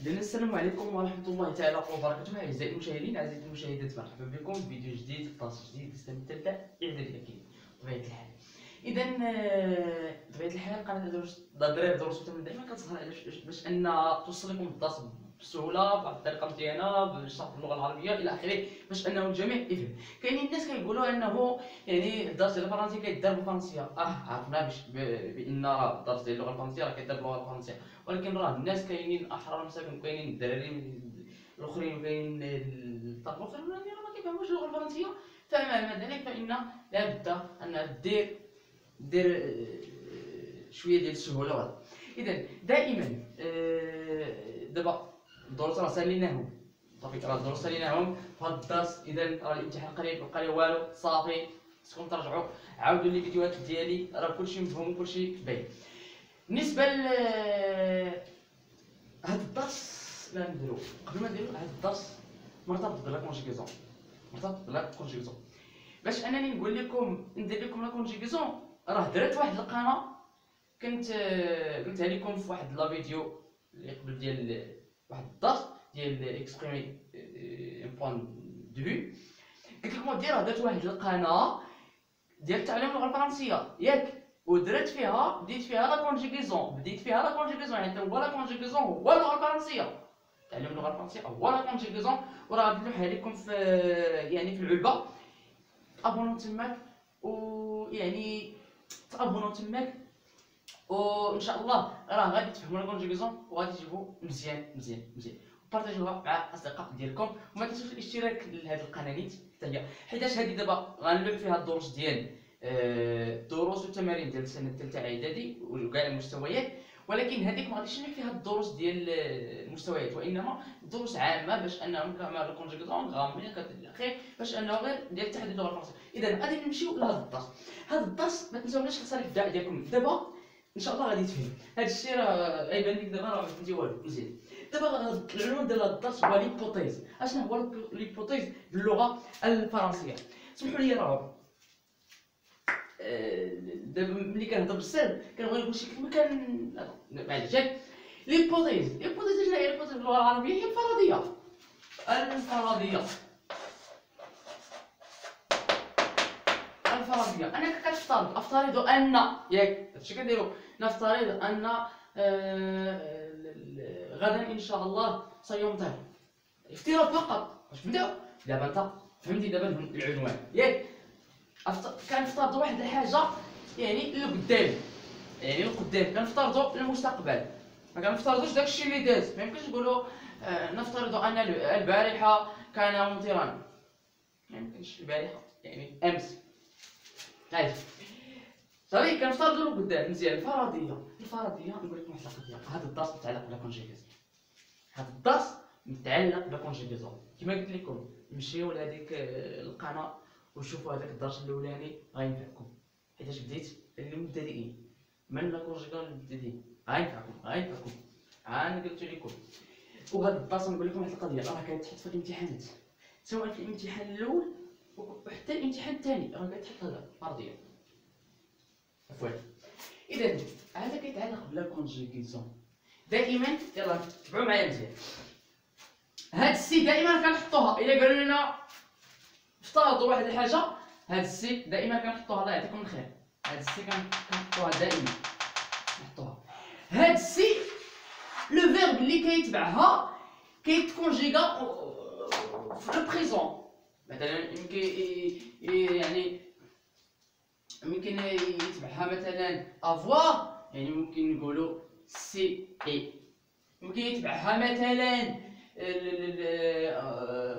السلام عليكم ورحمة الله تعالى وبركاته. أعزائي المشاهدين أعزائي المشاهدات، مرحبا بكم في فيديو جديد في طاس جديد السنة الثالثة إعدادية أكيد بطبيعة الحال. إذا بطبيعة الحال قناة ضرير دروس من دائما كتظهر باش أن توصل لكم الدرس بسهولة بواحد الطريقة مزيانة بالشرح باللغة العربية إلى آخره باش أنه الجميع يفهم. كاينين الناس كيقولوا أنه يعني الدرس ديال الفرنسية كيدار بالفرنسية. عرفنا بأن الدرس ديال اللغة الفرنسية راه كيدار باللغة الفرنسية، ولكن راه الناس كاينين احرار مساكن، كاينين الدراري الاخرين وكاينين الطلبه الاخرين اللي ما كيفهموش اللغه الفرنسيه. فمع ذلك فان لابد ان دير شويه ديال السهوله وهذا. اذا دائما دابا الدروس راه ساليناهم صافي، راه الدروس ساليناهم في هذا الدرس. اذا راه الامتحان قريب، بقى لي والو صافي، خصكم ترجعوا عاودوا لي الفيديوهات ديالي، راه كلشي مفهوم وكلشي باين. بالنسبه هاد الدرس لا نديرو قبل ما نديرو هاد الدرس مرتبط بلا كونجيكيزون، باش انني نقول لكم ندير لكم لا كونجيكيزون. راه درت واحد القناه كنت قلتها لكم في واحد لا فيديو اللي قبل ديال واحد الدرس ديال اكسبريمي ان بوين دو في. قلت لكم راه درت واحد القناه ديال تعليم اللغه الفرنسيه ياك، ودرت فيها بديت فيها لا كونجيكيزون، يعني هو لا كونجيكيزون هو اللغه الفرنسيه، تعلم اللغه الفرنسيه هو لا كونجيكيزون. وراه غادي نلوحها لكم في يعني في العلبه. ابونو تماك، ويعني تابونو تماك، وان شاء الله راه غادي تفهموا لا كونجيكيزون وغادي تجيبوا مزيان. وبارطاجيوها مع الاصدقاء ديالكم، وما تنسوش الاشتراك لهذه القناه نيت حتى هي، حيتاش هذه دابا غنلوح فيها الدروس ديال الدروس والتمارين ديال السنه الثالثه اعدادي وكاع المستويات، ولكن هذيك ما غاديش نلوح فيها الدروس ديال المستويات، وانما دروس عامه باش انهم كما لا كونجيكيزون غامي خير، باش انه غير ديال تحديد اللغه الفرنسيه. اذا غادي نمشيو لهذا الدرس. هذا الدرس ما تنساوناش خصها الابداع ديالكم دابا ان شاء الله غادي تفهم. هذا الشيء راه غيبان لك دابا راه ما فهمتي والو مزيان. دابا العنوان ديال هذا الدرس هو ليبوتيز. اشنو هو ليبوتيز باللغه الفرنسيه؟ سمحوا لي راه دابا ملي كنهضر بالسرد كنبغي نقول شي كلمه معليش ياك. ليبوتيز شنو هي ليبوتيز باللغه العربيه؟ هي الفرضيه. انا افترض ان ياك هادشي كنديرو، نفترض ان غدا ان شاء الله سيمطر. افتراض فقط باش نبداو. دابا انت فهمتي دابا العنوان ياك. كنفترضوا واحد الحاجه يعني لقدام، كنفترضوا المستقبل، ما كنفترضوش داكشي اللي داز. ما يمكنش نقولوا نفترض ان البارحه كان ممطرا، ما يمكنش البارحه يعني امس. هاي صافي كنفترضوا لقدام مزيان. الفرضيه نقول لكم واحد القضيه. هذا الدرس متعلق بلا كونجيكيزون، كما قلت لكم مشيو لهذيك القناه وشوفوا هذاك الدرس الاولاني غينفعكم، حيتاش بديت للمبتدئين من لا كونجيكيزون للمبتدئين غينفعكم. انا قلت لكم. وهذا الدرس نقول لكم واحد القضيه، راه كيتحط في الامتحانات، سواء في الامتحان الاول وحتى الامتحان الثاني راه كيتحط هذا فرضيه. عفوا. اذا هذا كيتعلق بلا كونجيكيزون دائما. يلا تبعوا معايا مزيان. هاد السي دائما كنحطوها الا قالوا لنا افترضوا واحد الحاجه، هاد السي دائما كنحطوها. الله يعطيكم الخير. هاد السي كنحطوها دائما، نحطوها. هاد السي لو فيرب اللي كيتبعها كيتكونجيغا في لو بريزون. مثلا ممكن يتبعها مثلا افوار، يعني ممكن نقولوا سي اي. ممكن يتبعها مثلا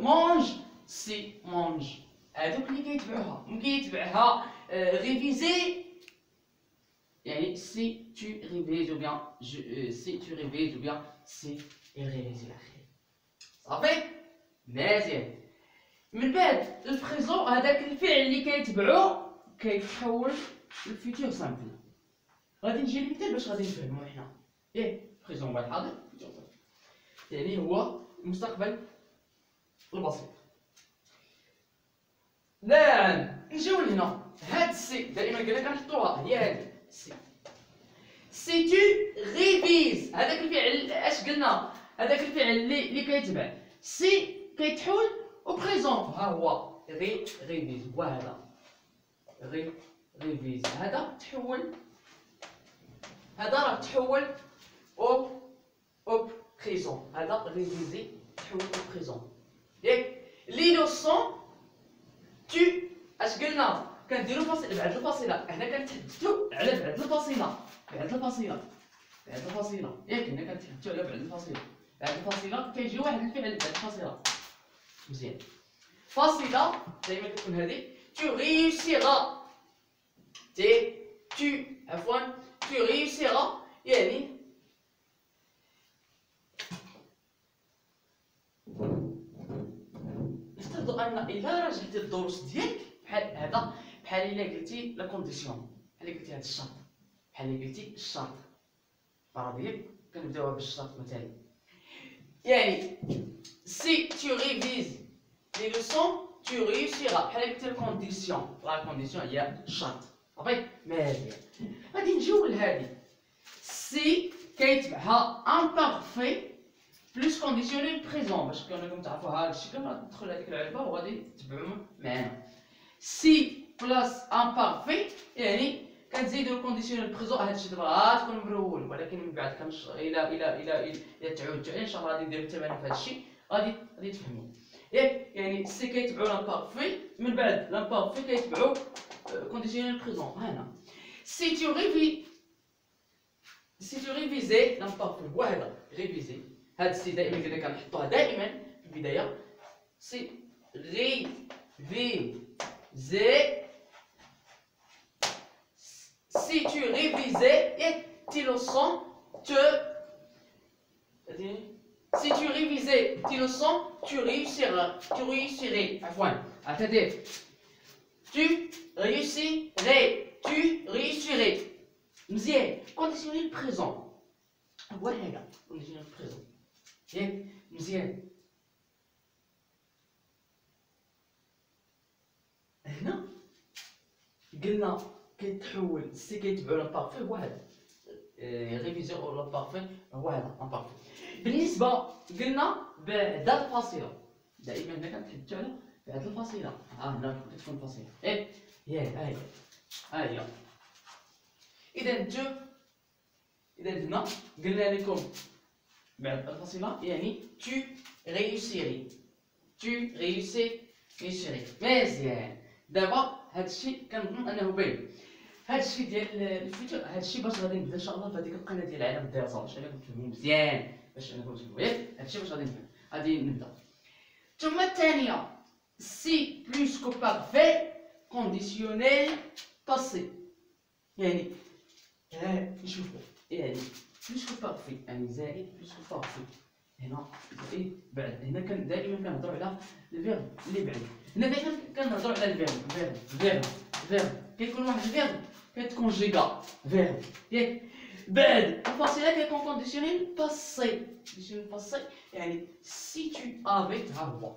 مونج، سي مونج. هذوك اللي كيتبعوها. ممكن يتبعها ريفيزي، يعني سي تو ريفيز او بيان سي تو ريفيز او بيان سي ريفيز الى اخره. صافي مزيان. من بعد البريزون هذاك الفعل اللي كيتبعو كيتحول للفيتور سامبل. غادي نجي المثال باش غادي نفهمو حنا. بريزون هو الحاضر، فيتور سامبل يعني هو المستقبل البسيط. نعم نجيو لهنا. هاد السي دائما قلنا كنحطوها، هي هادي سي تو ريفيز. هذاك الفعل اش قلنا؟ هذاك الفعل اللي كيتبع. سي كيتحول او بريزون، ها هو ريفيز، هو هذا ريفيز، هذا تحول، هذا راه تحول او بريزون، هذا ريفيزي تحول او بريزون. ياك لي لوسون تو اش قلنا كنديرو فاصله بعد الفاصله، هنا كنتحدثوا على بعد الفاصله، ياك هنا كنتحدثوا على بعد الفاصله، كيجي واحد الفعل بعد الفاصله. مزيان، فاصله دائما كتكون هذه تو ريوسيغا، تو ريوسيغا يعني نفترضوا ان الا رجعتي للدروس ديالك بحال هذا، بحال الا قلتي لا كونديسيون، بحال قلتي هذا الشرط، بحال قلتي الشرط فرضيه، كنبداوها بالشرط مثلا. يعني سي تو ريفيز لي لوسون تو ريوسيغا، بحال قلتي الكونديسيون، لا كونديسيون هي الشرط. صافي مزيان، غادي نجيو لهادي. سي كيتبعها ان بارفي بلوس كونديسيونيل بريزون، باش كونكم تعرفوا هادشي كندخل هذيك العلبه وغادي تتبعوا معنا. سي بلاس ان بارفي يعني كنزيدو الكونديسيونيل بريزون، هادشي دابا غتكون مرول، ولكن من بعد الى تعودتوا عليه ان شاء الله غادي نديرو التمارين في هادشي، غادي تفهموا. ياك يعني سي كيتبعوا لان بارفي، من بعد لان بارفي كيتبعوا كونديسيونيل بريزون. هنا سي تو ريفيزي لان بارفي، هو هذا ريفيزي، هاد السي دائما كذا كنحطوها دائما في البدايه. سي ريفيزي، si tu révisais et tes leçons si tu révisais tes leçons tu réussirais عفوا attendez tu réussirais مزيان. كونديسيونيل بريزون هو هذا كونديسيونيل بريزون، ياك مزيان. هنا قلنا كيتحول سي كيتبعو لامبارفي، هو هذا ريفيزيون او لامبارفي، هو هذا امبارفي. بالنسبه قلنا بعد الفاصله، دائما هنا كنتحدثوا على بعد الفاصله، هنا كتكون الفاصله، ياك ها هي. اذا هنا قلنا لكم بعد الفاصله يعني تو ريوسيري، مزيان. دابا هادشي كنظن انه باين، هادشي ديال الفيتشر، هادشي باش غادي نبدا ان شاء الله في هذيك القناه ديال عالم الدراسه، باش انكم تفهموا مزيان، باش انكم تفهموا ياك هادشي باش غادي نفهم. غادي نبدا. ثم الثانيه سي بلوس كو بارفي كونديسيونيل باسي، يعني نشوفوا يعني بلوس كو بارفي يعني زائد بلوس كو بارفي، هنا زائد بعد، هنا كان دائما كنهضروا على الفيرب اللي بعد، هنا دائما كنهضروا على الفيرب كيكون واحد الفيرب كتكونجيغا فيرب، ياك بعد الفاصله كيكون كونديسيونيل باسي، يعني سي تو افي، ها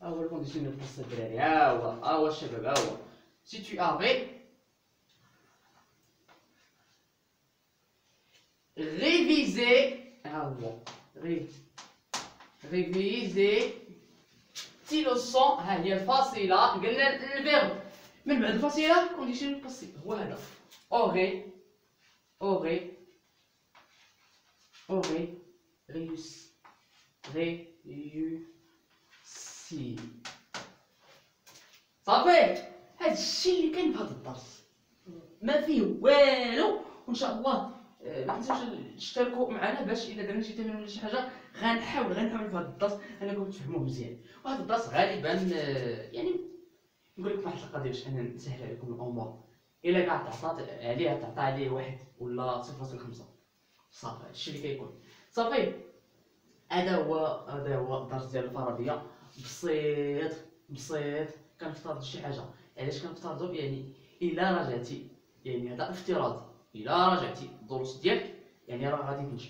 هو الكونديسيونيل باسي الدراري، ها هو الشباب، ها هو سي تو افي ريفيزي، ها هو ريفيزي تي لوسون، ها هي الفاصله، قلنا الفيرب من بعد الفاصله كونديسيونيل باسي، هو هذا اوغي ريوسي. صافي هذا الشيء اللي كاين في هذا الدرس، ما فيه والو، وان شاء الله ما تنساوش تشتركوا معنا باش الا درنا شي تمرين ولا شي حاجه غنحاول في هذا الدرس انكم تفهموه مزيان. وهذا الدرس غالبا يعني نقول لكم واحد القضيه باش انا نسهل عليكم الامور، الا كاع تعطى عليه 1 ولا 0.5 صافي هادشي اللي كيكون صافي. هذا هو الدرس ديال الفرضيه، بسيط كنفترضوا شي حاجه. علاش كنفترضوا؟ يعني الا رجعتي، يعني هذا افتراضي، الا رجعتي الدروس ديالك يعني راه غادي تنجح.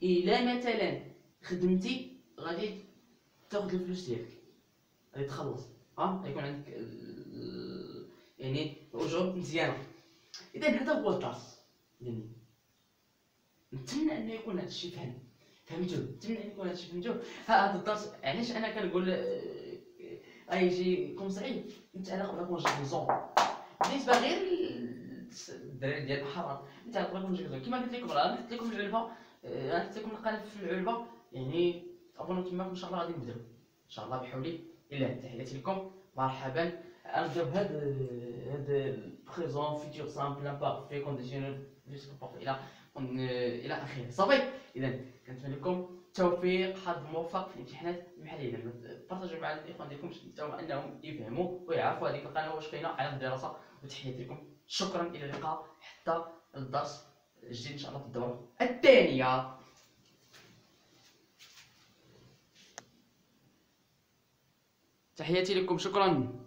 الا مثلا خدمتي غادي تاخذ الفلوس ديالك، غادي تخلص، غيكون عندك يعني اجور مزيانه. اذا هذا هو الدرس، يعني نتمنى انه يكون هذا الشيء فهمتوا؟ نتمنى يكون هادشي فهمتوا. هذا الدرس علاش انا كنقول غيجيكم صعيب نتعلق بالكونجيكسيون بالنسبه غير الدراري ديال الحرام نتعلق بالكونجيكسيون. كما قلت لكم راه قلت لكم العلبه، قلت لكم القلم في العلبه، يعني ابونو تماك ان شاء الله غادي نبداو ان شاء الله بحولي الى تحياتي لكم مرحبا. غنبداو هاد البريزون فيتور سامبل امبارفي كونديسيونيل فيسكو بارفي الى اخره. صافي اذا كنتمنى لكم التوفيق، حظ موفق في الامتحانات المحليه. بارطاجيو مع الاخوان ديالكم حتى انهم يفهموا ويعرفوا هذيك القناه واش كاينه على الدراسه. وتحياتي لكم، شكرا، الى اللقاء حتى الدرس الجديد ان شاء الله في الدوره الثانيه. تحياتي لكم، شكرا.